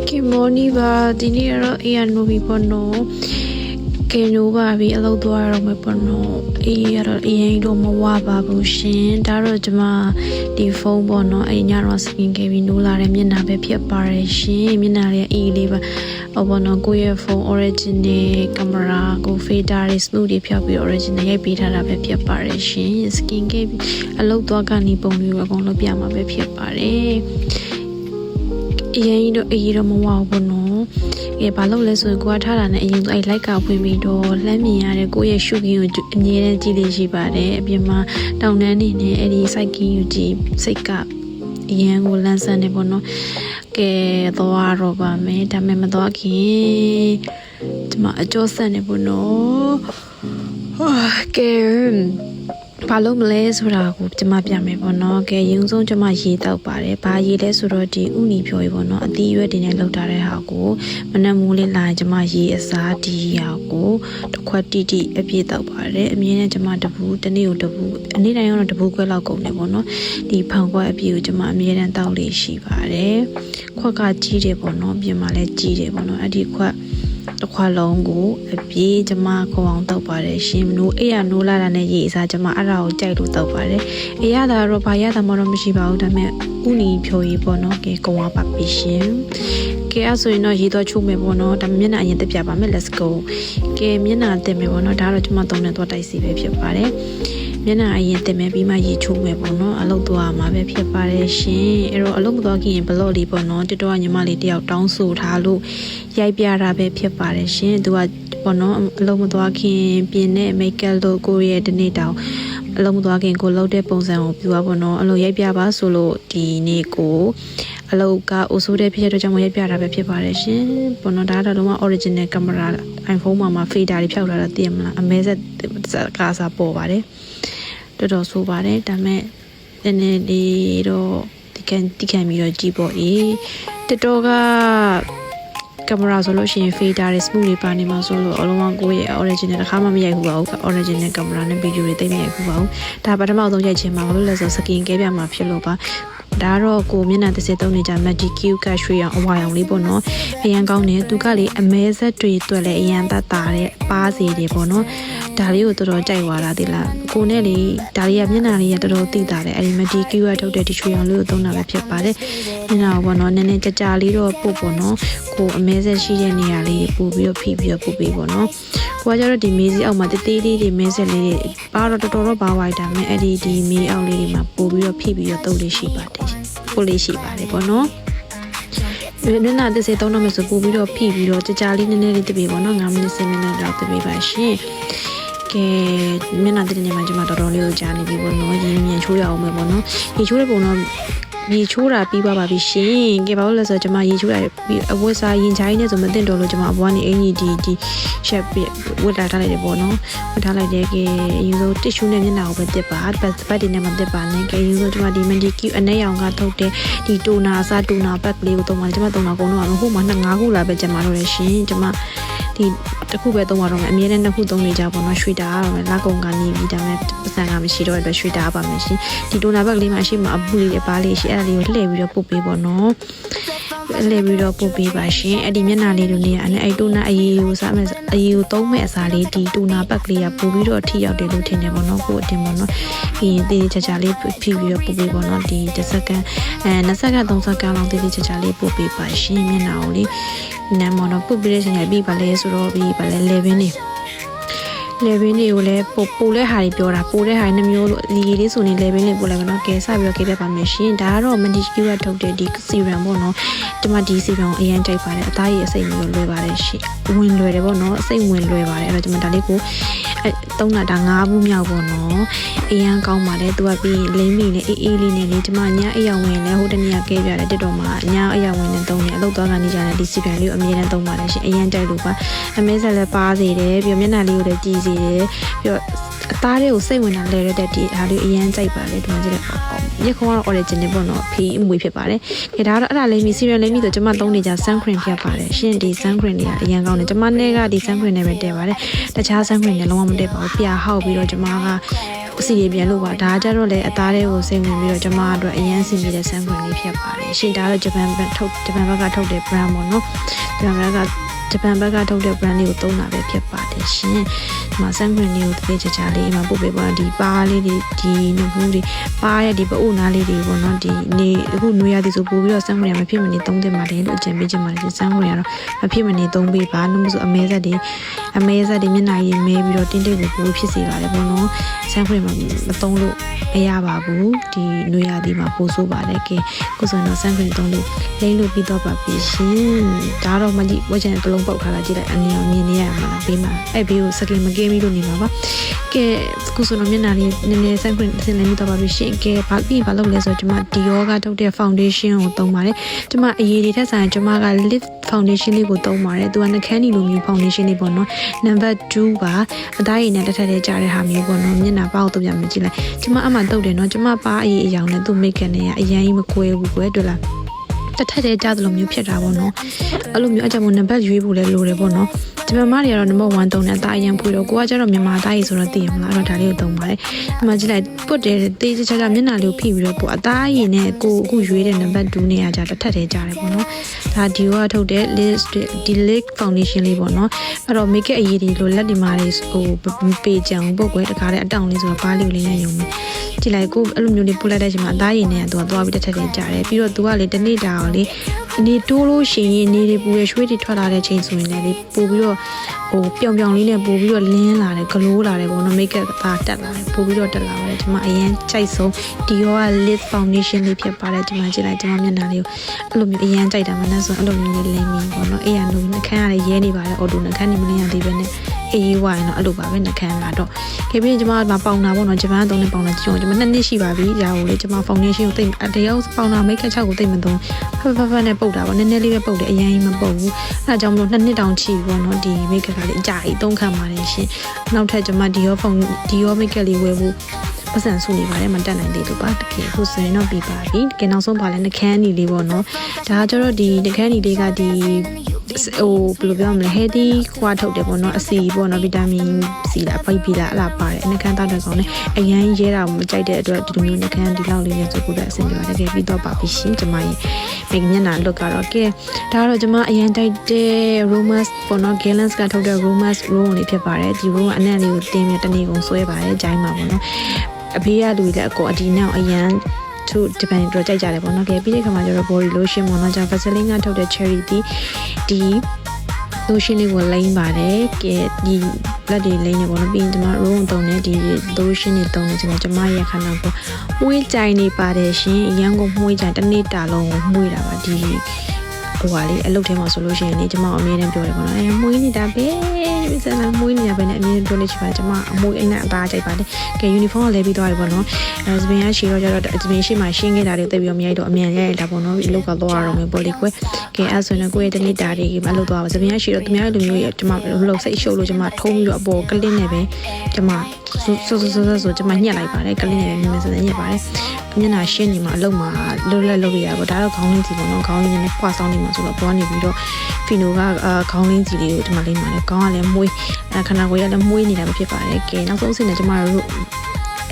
Kimoni ba dini ero iyan no bipono keno ba bi alo do ero me pono ero iyan do mo wa ba bu shin da ro jama di phone pono ai nya ro skin ke bi no la deမျက်နှာပဲဖြစ်ပါတယ်ရှင်မျက်နှာရဲ့အေးလေးပါဘောနော်ကိုယ့်ရဲ့ phone original camera ကို fader တွေ smooth တွေဖြောက်ပြီး original ရိုက်ပေးထားတာပဲဖြစ်ပါတယ်ရှင် skin ကအလုပ်သွားကနေပုံလေးအကုန်လုံးပြမှာပဲဖြစ်ပါတယ်အရင်တော့အေးတော့မဝဘူးနော်ဘာလို့လဲဆိုရင်ကိုကထားတာနဲ့အရင်အဲ့ like ကဖွင့်ပြီးတော့လှမ်းမြင်ရတဲ့ကိုယ့်ရဲ့ shoe ကင်းကိုအမြဲတမ်းကြည့်လေးရှိပါတယ်အပြင်မှာတောင်တန်းနေနဲ့အဲ့ဒီ site ကင်းကိုကြည့်စိတ်ကအရင်ကိုလန်းဆန်းနေပေါ့နော်ကဲသွားတော့ပါမယ်ဒါပေမဲ့မသွားခင်ဒီမှာအကျော်ဆက်နေပေါ့နော်ကဲဘာလို့မလဲဆိုတာကိုကျွန်မပြမယ်ပေါ့နော်ကဲရုံဆုံးကျွန်မရေတောက်ပါတယ်ဘာရေလဲဆိုတော့ဒီဥနီဖြော်ရေပေါ့နော်အသီးရွက်တွေနဲ့လောက်ထားတဲ့ဟာကိုမနက်မိုးလေးလာရင်ကျွန်မရေအစားဒီဟာကိုတစ်ခွက်တိတိအပြည့်တောက်ပါတယ်အမြင်နဲ့ကျွန်မတပူးတနေ့ကိုတပူးအနေ့တိုင်းရောတပူးခွဲလောက်ကုန်တယ်ပေါ့နော်ဒီဖောင်ခွက်အပြည့်ကိုကျွန်မအမြဲတမ်းတောက်လေးရှိပါတယ်ခွက်ကကြီးတယ်ပေါ့နော်ပြင်မှာလည်းကြီးတယ်ပေါ့နော်အဲ့ဒီခွက်တစ်ခွက်လုံးကိုအပြည့်ကျွန်မခေါင်းအောင်တောက်ပါတယ်ရှင်နိုးအေးရနိုးလာတာနဲ့ရေအစားကျွန်မအဲ့ဒါကိုကြိုက်လို့တောက်ပါတယ်အေးရတာတော့ဘာရတာမှတော့မရှိပါဘူးဒါပေမဲ့ဥနီဖြိုရေးပေါ့နော်ကဲခေါင်းအောင်ပါပြီရှင်ကဲအဲ့ဆိုရင်တော့ရေတော့ချိုးမယ်ပေါ့နော်ဒါမျက်နှာအရင်တက်ပြပါမယ် let's go ကဲမျက်နှာတက်မယ်ပေါ့နော်ဒါတော့ကျွန်မသုံးနဲ့တော့တိုက်စီပဲဖြစ်ပါတယ်မျက်နှာအရင်တင်မယ်ပြီးမှရေချိုးမယ်ပေါ့နော်အလုပ်သွားမှာပဲဖြစ်ပါတယ်ရှင်အဲ့တော့အလုပ်မသွားခင်ဘလော့လေးပေါ့နော်တော်ညီမလေးတယောက်တောင်းဆိုထားလို့ရိုက်ပြတာပဲဖြစ်ပါတယ်ရှင်သူကပေါ့နော်အလုပ်မသွားခင်ပြင်တဲ့ makeup လို့ကိုရဲ့ဒီနေ့တောင်အလုပ်မသွားခင်ကိုလုပ်တဲ့ပုံစံကိုပြပါပေါ့နော်အလုပ်ရိုက်ပြပါဆိုလို့ဒီနေ့ကိုအလုပ်ကအိုဆိုးတဲ့ဖြစ်တဲ့ကြောင့်ရိုက်ပြတာပဲဖြစ်ပါတယ်ရှင်ပေါ့နော်ဒါတော့လုံးဝ original camera iPhone မှာ fader တွေဖြောက်လာတာသိရမလားအမဲဆက်ကားစားပေါ်ပါတယ်တော်ဆိုပါတယ်ဒါမဲ့နည်းနည်းလေးတော့ဒီခံပြီးတော့ကြည့်ပေါ့တော်ကကင်မရာဆိုလို့ရှိရင် fader တွေ smooth တွေပါနေမှာဆိုလို့အလုံးဝကိုယ့်ရဲ့ original တစ်ခါမှမရိုက်ဘူးပါဘူး original ကင်မရာနဲ့ video တွေသိမရိုက်ဘူးပါဘူးဒါပထမဆုံးရိုက်ချင်မှာဘာလို့လဲဆို skin ကဲပြမှာဖြစ်လို့ပါဒါတော့ကိုမျက်နှာတစ်စက်သုံးနေကြ Magic Q ကရွှေရောင်အဝါရောင်လေးပေါ့နော်အရန်ကောင်းတယ်သူကလေအမဲဆက်တွေတွေ့လဲအရန်တတ်တာတဲ့ပါးစီတွေပေါ့နော်ဒါလေးကိုတော်တော်ကြိုက်သွားတာဒီလားကိုနဲ့လေဒါလေးကမျက်နှာလေးကတော်တော်သိတာတယ်အဲ့ဒီ Magic Q ကထုတ်တဲ့ဒီရွှေရောင်လေးကိုသုံးတာပဲဖြစ်ပါတယ်မျက်နှာကိုပေါ့နော်နည်းနည်းကြာလေးတော့ပို့ပေါ့နော်ကိုအမဲဆက်ရှိတဲ့နေရာလေးပို့ပြီးတော့ဖိပြီးတော့ပို့ပေးပေါ့နော်ကိုကကျတော့ဒီမေးစီအောက်မှာတေးသေးလေးတွေမဲဆက်လေးတွေပါတော့တော်တော်ပါဝိုက်တာမဲ့အဲ့ဒီမေးအောက်လေးတွေမှာပို့ပြီးတော့ဖိပြီးတော့တုပ်လေးရှိပါတယ်ပို့လေးရှိပါတယ်ပေါ့နော်မျက်နှာတစ်စက်သုံးတော့မယ်ဆိုပို့ပြီးတော့ဖိပြီးတော့ကြာလေးနည်းနည်းလေးတပေးပေါ့နော်9မိနစ်10မိနစ်လောက်တပေးပါရှင်ကဲမျက်နှာတစ်နေမှာကျွန်မတော်တော်လေးကိုကြာနေပြီပေါ့နော်ရင်းမြန်ချိုးရအောင်မယ်ပေါ့နော်ရေချိုးတဲ့ပုံတော့ရေချိုးတာပြီးပါပြီရှင်ကဲဘာလို့လဲဆိုတော့ကျွန်မရေချိုးတာအဝတ်စားရင်ချိုင်းနဲ့ဆိုမတင်တော့လို့ကျွန်မအပွားနေအင်ကြီးဒီ shape ဝတ်လာထားလိုက်တယ်ပေါ့နော်ဝတ်ထားလိုက်တယ်ကဲအရင်ဆုံး tissue နဲ့မျက်နှာကိုပဲတက်ပါပတ်တွေနဲ့မတက်ပါနဲ့ကဲအရင်ဆုံးကျွန်မဒီ Magic Q အနက်ရောင်ကထုတ်တဲ့ဒီတိုနာအစားတိုနာပတ်ကလေးကိုသုံးပါတယ်ကျွန်မသုံးတာကုန်တော့ဟိုမှာ5ခုလာပဲကျွန်မတို့ရရှင်ကျွန်မဒီတစ်ခုပဲသုံးပါတော့မယ်အမြဲတမ်းနှစ်ခုသုံးနေကြပါတော့ရွှေတာကတော့မယ်လက်ကုံကနေပြီးဒါမဲ့ပစံကမရှိတော့တဲ့ရွှေတာပါမယ်ရှင်ဒီတိုနာဘက်ကလေးမှာအရှိမအပူလေးပါလေးရှိအဲ့ဒါလေးကိုလှည့်ပြီးတော့ပုတ်ပေးပေါ့နော်လှည့်ပြီးတော့ပုတ်ပေးပါရှင်အဲ့ဒီမျက်နှာလေးတို့နေအဲ့တိုနာအရေးကိုစားမယ်အရေးကိုသုံးမဲ့အစားလေးဒီတိုနာဘက်ကလေးကပို့ပြီးတော့ထိရောက်တယ်လို့ထင်တယ်ပေါ့နော်ကိုအတင်ပေါ့နော်ပြီးရင်တေးချာချာလေးဖိပြီးတော့ပုတ်ပေးပေါ့နော်ဒီ10စက္ကန့်20စက္ကန့်30စက္ကန့်လောက်တေးချာချာလေးပုတ်ပေးပါရှင်မျက်နှာကိုလေးနာမနော်ပုတ်ပေးတဲ့ချိန်ပြီးပါလဲဆိုတော့ပြီးပါလဲ11နေlevel တွေကိုလည်းပို့လဲဟာတွေပြောတာပို့တဲ့ဟာနှမျိုးလို့ဒီလေးဆိုနေ level လေးပို့လိုက်ပါတော့ကဲစပြီးတော့ကေးပြပါမယ်ရှင်ဒါကတော့ Magic Q ကထုတ်တဲ့ဒီ serum ပေါ့နော်ဒီမှာဒီ serum အရင်ကြိုက်ပါတယ်အသားရည်အစိမ့်မျိုးလွယ်ပါတယ်ရှင်ဝင်လွယ်တယ်ပေါ့နော်အစိမ့်ဝင်လွယ်ပါတယ်အဲ့တော့ဒီမှာဒါလေးကိုသုံးတာဒါ9ဘူးမြောက်ပေါ့နော်အရင်ကောင်းပါတယ်သူကပြီးလိမ့်မိနဲ့အေးလေးနဲ့လေဒီမှာညအယောင်ဝင်လဲဟိုတနေ့ကဲပြတယ်တက်တော့မှာညအယောင်ဝင်နဲ့သုံးနေအလုပ်သွားကနေကြတယ်ဒီ serum လေးကိုအမြဲတမ်းသုံးပါတယ်ရှင်အရင်ကြိုက်လို့ပါအမဲဆက်လည်းပါစေတယ်ပြီးမျက်နှာလေးကိုလည်းကြည်စေတယ်ပြီးတော့အသားလေးကိုစိတ်ဝင်တာလဲရတဲ့ဒီအားလေးအရင်ကြိုက်ပါလေဒီမှာကြည့်လိုက်ရက်ခေါင်းကတော့ original ပေါ့နော်ဖီးအမွေဖြစ်ပါတယ်ဒါကတော့အဲ့ဒါလေးမီ serial လေးမီဆိုကျွန်မသုံးနေကြ sun cream ဖြစ်ပါတယ်ရှင်ဒီ sun cream တွေကအရင်ကောင်းတယ်ကျွန်မနဲ့ကဒီ sun cream နဲ့ပဲတည့်ပါတယ်တခြား sun cream တွေလုံးဝမတည့်ပါဘူးပြာဟောက်ပြီးတော့ကျွန်မက စီရပြန်လို့ပါဒါကြတော့လေအသားတွေကိုစိတ်ဝင်ပြီးတော့ကျမအတွက်အရန်စင်ပြီးတဲ့ဆန်ခွင်လေးဖြစ်ပါတယ်ရှင်ဒါတော့ဂျပန်ဘက်ကထုတ်တဲ့ brand ပေါ့နော်ဂျပန်ဘက်ကထုတ်တဲ့ brand လေးကိုသုံးတာပဲဖြစ်ပါတယ်ရှင်ဒီမှာဆန်ခွင်လေးကိုတစ်ကြကြလေးမှာပို့ပေးပါဒီပါးလေးတွေဒီနဘူးတွေပါးရဲ့ဒီပအုပ်နားလေးတွေပေါ့နော်ဒီနေအခုနွေရသည်ဆိုပို့ပြီးတော့ဆန်ခွင်ရမဖြစ်မနေသုံးသင့်ပါတယ်လို့အကြံပေးချင်ပါတယ်ဆန်ခွင်ကတော့မဖြစ်မနေသုံးပေးပါလို့ဆိုအမဲဆက်တွေမျက်နှာရည်မဲပြီးတော့တင်းတိတ်ကိုပို့ဖြစ်စေပါတယ်ပေါ့နော်ဆန်ခွင်မှာမသုံးလို့မရပါဘူးဒီနွေရသည်မှာပို့ဆိုးပါတယ်ကဲကိုဆိုရင်တော့ဆန်ခွင်သုံးလို့လိမ့်လို့ပြီးတော့ပါပြီရှင်ဒါတော့မကြည့်ဝက်ချန်တစ်လုံးပေါက်ထားတာကြည့်လိုက်အနေအောင်မြင်နေရမှာလားဘေးမှာအဲ့ဘေးကိုစကင်မကင်းပြီးလို့နေမှာပါကဲကိုဆိုတော့မျက်နှာလေးနည်းနည်းဆန်ခွင်ဆင်နေပြီးတော့ပါပြီရှင်ကဲဘာလုပ်လဲဆိုတော့ကျွန်မဒီယောဂထုတ်တဲ့ foundation ကိုသုံးပါတယ်ကျွန်မအရေးတွေထက်ဆိုင်ကျွန်မက lip foundation လေးကိုသုံးပါတယ်သူကနှာခမ်းနီလိုမျိုး foundation လေးပေါ့နော် number 2ပါအသားရည်နဲ့တစ်ထပ်တည်းကြားတဲ့ဟာမျိုးပေါ့နော်မျက်နှာပေါက်တော့ပြမကြည့်လိုက်ကျွန်မအမှတုတ်တယ်နော်ကျွန်မပါအရေးအယောင်နဲ့သူ့ makeup နဲ့အရင်ကြီးမကွဲဘူးကွယ်တွေ့လားတစ်ထပ်တည်းကြားသလိုမျိုးဖြစ်တာပေါ့နော်အဲ့လိုမျိုးအကြောင်းနံပါတ်ရွေးဖို့လည်းလိုတယ်ပေါ့နော်ဒီမှာတွေကတော့ number 1 သုံးတဲ့အသားအရင်ဖွေတော့ကိုကကျတော့မြန်မာသားကြီးဆိုတော့သိရမလားအဲ့တော့ဒါလေးကိုသုံးပါတယ်ဒီမှာကြည့်လိုက်ပုတ်တယ်တေးချာချာမျက်နှာလေးကိုဖိပြီးတော့ပို့အသားရည်နဲ့ကိုအခုရွေးတဲ့ number 2နေရာကြတစ်ထပ်တည်းကြားတယ်ပေါ့နော်ဒါဒီကထုတ်တဲ့ lip foundation လေးပေါ့နော်အဲ့တော့ make up အရေးတွေလိုလက်ဒီမာတွေဟိုပေကြံပုတ်ကွယ်တခါတည်းအတောင်လေးဆိုတော့ပါးလေးကိုလေးနဲ့ယုံမယ်ကြည့်လိုက်ကိုအဲ့လိုမျိုးလေးပို့လိုက်တဲ့အချိန်မှာအသားရည်နဲ့သူကသွားပြီးတစ်ထပ်တည်းကြားတယ်ပြီးတော့သူကလေတနေ့တာအောင်လေနေတိုးလို့ရှိရင်နေတွေပူရရွှေတွေထွက်လာတဲ့ချိန်ဆိုရင်လည်းပို့ပြီးတော့ဟိုပြောင်လေးနဲ့ပို့ပြီးတော့လင်းလာတယ်ဂလိုးလာတယ်ပေါ့နော် make up ကတက်လာတယ်ပို့ပြီးတော့တက်လာပါတယ်ဒီမှာအရင်ကြိုက်ဆုံးဒီရောက lip foundation လေးဖြစ်ပါတယ်ဒီမှာကြည့်လိုက်ဒီမှာမျက်နှာလေးကိုအဲ့လိုမျိုးအရင်ကြိုက်တာမှန်းဆိုအဲ့လိုမျိုးလေးလင်းပြီးပေါ့နော်အဲ့ရလို့နှခမ်းရရဲနေပါတယ်အော်တိုနှခမ်းနေမလင်းရသေးပဲနဲ့အေးဝိုင်းတော့အဲ့လိုပါပဲနှခမ်းလာတော့ခေပြီးကျွန်မမှာပေါင်တာပေါ့နော်ဂျပန်သုံးနေပေါင်တာကျွန်တော်2နှစ်ရှိပါပြီရာကိုလေကျွန်မ foundation ကိုတိတ်တယောက်ပေါင်တာ make up 6ကိုတိတ်မသုံးဖဖနဲ့ပုတ်တာပေါ့နည်းနည်းလေးပဲပုတ်တယ်အရင်မပုတ်ဘူးအဲ့ဒါကြောင့်မလို့2နှစ်တောင်ချီပေါ့နော်ဒီ make up ကလေးအကြိုက်သုံးခံပါတယ်ရှင်နောက်ထပ်ကျွန်မဒီရော make up လေးဝယ်ဖို့ပတ်စံစုနေပါတယ်မတက်နိုင်သေးလို့ပါတကယ်ဟုတ်ဆိုရင်တော့ပြီးပါပြီတကယ်နောက်ဆုံးပါလဲနှခမ်းနီလေးပေါ့နော်ဒါကျတော့ဒီနှခမ်းနီလေးကဒီဟိုဘယ်လိုပြောမလဲ healthy ခွာထုတ်တယ်ပေါ့နော်အစီပေါ့နော်ဗီတာမင်စီလားဖိုက်ဘီလားအဲ့ဒါပါတယ်နှခမ်းတောက်တဲ့ကောင်နဲ့အရန်ရဲတာမကြိုက်တဲ့အတွက်ဒီလိုမျိုးနှခမ်းဒီလောက်လေးနဲ့ဆိုကိုယ်အဆင်ပြေပါတကယ်ပြီးတော့ပါပြီရှင်ကျမရဲ့မိမျက်နှာ look ကတော့ကဲဒါကတော့ကျမအရန်တိုက်တဲ့ romance ပေါ့နော် Galance ကထုတ်တဲ့ romance room လေးဖြစ်ပါတယ်ဒီ room ကအနက်လေးကိုတင်းပြီးတနေ့ကုန်ဆွဲပါတယ်ဂျိုင်းမှာပေါ့နော်အဖေကလူလည်းအကောအဒီနောက်အရန်သူဒီပန်တော့ကြိုက်ကြတယ်ပေါ့နော်ကဲပြီးတဲ့ခါမှာကျတော့ body lotion ပေါ့နော်ဂျာ Vaseline ကထုတ်တဲ့ cherry ဒီ lotion လေးကိုလိမ့်ပါတယ်ကဲဒီလက်တွေလိမ့်နေပေါ့နော်ပြီးရင်ကျွန်မ roll တုံးနေဒီ lotion တွေတုံးနေကျွန်မရဲ့ခန္ဓာကိုမှုေးကြိုင်နေပါတယ်ရှင်အရန်ကိုမှုေးကြိုင်တစ်နေ့တာလုံးကိုမှုေးတာပါဒီဟိုပါလေအလုပ်ထဲမှာဆိုလို့ရှိရင်လေကျွန်မအမြဲတမ်းပြောတယ်ပေါ့နော်မှုေးနေတာပဲဒီစမ်းမှုေးနေတာပဲနဲ့အမြဲပြောနေချင်ပါတယ်ကျွန်မအမှုေးအိမ်နဲ့အသားကြိုက်ပါတယ်ကဲ uniform ကလဲပြီးသွားပြီပေါ့နော်စပင်ကရှည်တော့ကြတော့စပင်ရှေ့မှာရှင်းခဲ့တာတွေတက်ပြီးတော့မရိုက်တော့အမြန်ရိုက်တာပေါ့နော်ဒီလောက်ကသွားရတော့မယ်ပေါ့လေကွယ်ကဲအဲ့ဆိုရင်ကိုယ့်ရဲ့တနေ့တာတွေကမလုပ်သွားပါစပင်ကရှည်တော့သူများလူမျိုးရဲ့ကျွန်မလှုပ်စိတ်ရှုပ်လို့ကျွန်မထုံးပြီးတော့အပေါ်ကလစ်နဲ့ပဲကျွန်မဆိုကျွန်မညှက်လိုက်ပါတယ်ကလစ်နဲ့ပဲမြင်မယ်ဆိုရင်ညှက်ပါတယ်မျက်နှာရှင်းနေမှာအလုံးမှာလွတ်လပ်လုပ်ရပါဒါတော့ခေါင်းလေးစီပေါ့နော်ခေါင်းလေးနဲ့ဖွာဆောင်နေမှာဆိုတော့ပေါ်နေပြီးတော့ဖီနိုကခေါင်းလေးစီလေးကိုဒီမှာလေးမှာလဲခေါင်းကလည်းမွေးခန္ဓာကိုယ်ကလည်းမွေးနေတာပဲဖြစ်ပါတယ်ကဲနောက်ဆုံးအဆင့်နဲ့ကျွန်မတို့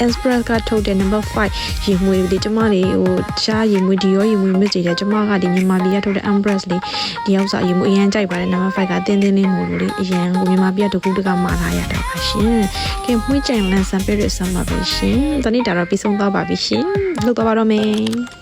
Express ကထုတ်တဲ့ number 5ရေမွေးလေးကျွန်မလေးဟိုရှားရေမွေးဒီရောရေမွေးမစ်ကြီးတယ်ကျွန်မကဒီမြန်မာပြည်ကထုတ်တဲ့ Empress လေးဒီရောက်စားရေမွေးအရန်ကြိုက်ပါတယ် number 5ကတင်းတင်းလေးမို့လို့လေအရန်ကိုမြန်မာပြည်ကတကူတကမာလာရတာပါရှင်ကဲမွေးကြိုင်လန်ဆန်ပြည့်ရစမ်းပါပဲရှင်ဒီနေ့ဒါတော့ပြီးဆုံးသွားပါပြီရှင်လုပ်သွားပါတော့မယ်